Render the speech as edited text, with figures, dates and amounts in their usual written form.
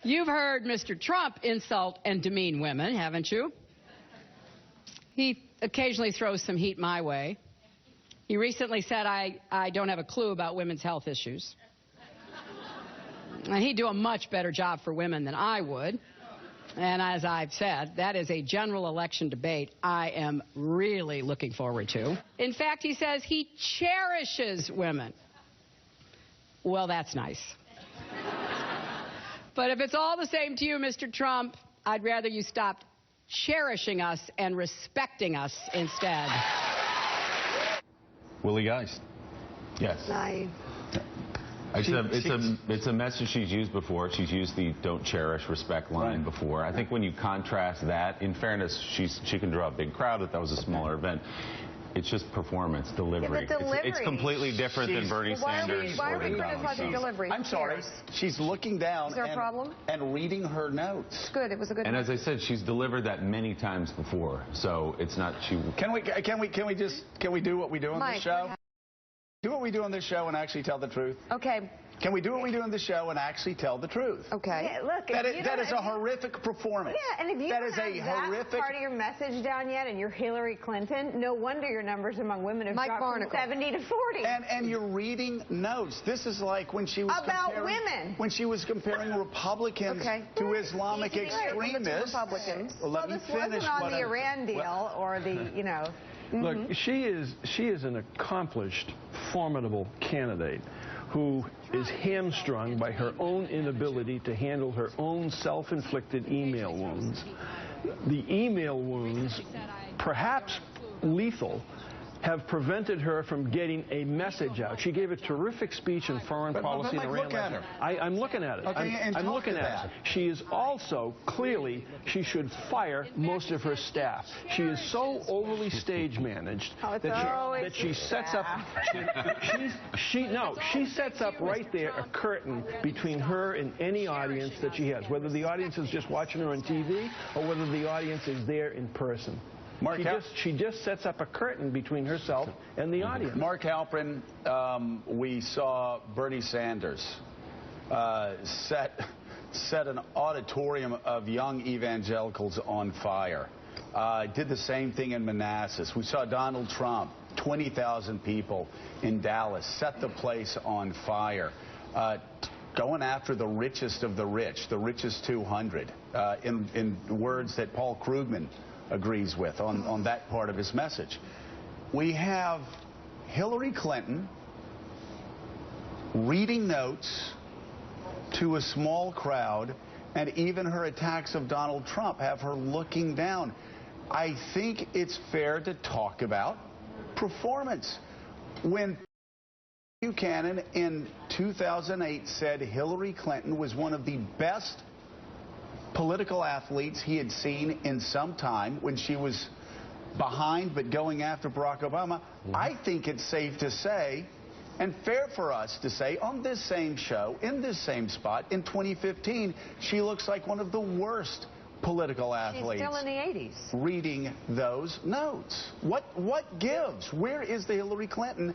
You've heard Mr. Trump insult and demean women, haven't you? He occasionally throws some heat my way. He recently said I don't have a clue about women's health issues. And he'd do a much better job for women than I would. And as I've said, that is a general election debate I am really looking forward to. In fact, he says he cherishes women. Well, that's nice. But if it's all the same to you, Mr. Trump, I'd rather you stopped cherishing us and respecting us instead. Willie Geist. Yes. It's a message she's used before. She's used the don't cherish, respect line before. I think when you contrast that, in fairness, she can draw a big crowd, but that was a smaller event. It's just performance, delivery. Yeah, delivery. It's completely different than Bernie Sanders. Why are we criticizing delivery? I'm sorry. She's looking down Is there a problem? And reading her notes. Good. It was a good. And as I said, she's delivered that many times before, so it's not she. Can we do what we do on Mike, this show? Do what we do on this show and actually tell the truth. Okay. Can we do what we do on this show and actually tell the truth? Okay. Yeah, look, that is a horrific performance. Yeah, and if you that don't is have a that horrific part of your message down yet, and you're Hillary Clinton, no wonder your numbers among women have dropped Barnicle. from 70 to 40. And you're reading notes. This is like when she was women. When she was comparing Republicans to Islamic extremists. Republicans. Let me this finish. wasn't on the Iran deal or the, you know. Look, she is an accomplished, formidable candidate who is hamstrung by her own inability to handle her own self-inflicted email wounds. The email wounds, perhaps lethal, have prevented her from getting a message out. She gave a terrific speech in foreign policy. Look at her. I'm looking at it. Okay, I'm looking at it. She is also, clearly, she should fire most of her staff. She is so overly stage managed that she sets up, she sets up right there a curtain between her and any audience that she has, whether the audience is just watching her on TV or whether the audience is there in person. She just sets up a curtain between herself and the audience. Mark Halperin, we saw Bernie Sanders set an auditorium of young evangelicals on fire. Did the same thing in Manassas. We saw Donald Trump, 20,000 people in Dallas, set the place on fire. Going after the richest of the rich, the richest 200, in words that Paul Krugman agrees with on that part of his message. We have Hillary Clinton reading notes to a small crowd, and even her attacks of Donald Trump have her looking down. I think it's fair to talk about performance. When Buchanan in 2008 said Hillary Clinton was one of the best political athletes he had seen in some time when she was behind but going after Barack Obama, I think it's safe to say and fair for us to say on this same show, in this same spot, in 2015, she looks like one of the worst political athletes. She's still in the 80s. Reading those notes. What gives? Where is the Hillary Clinton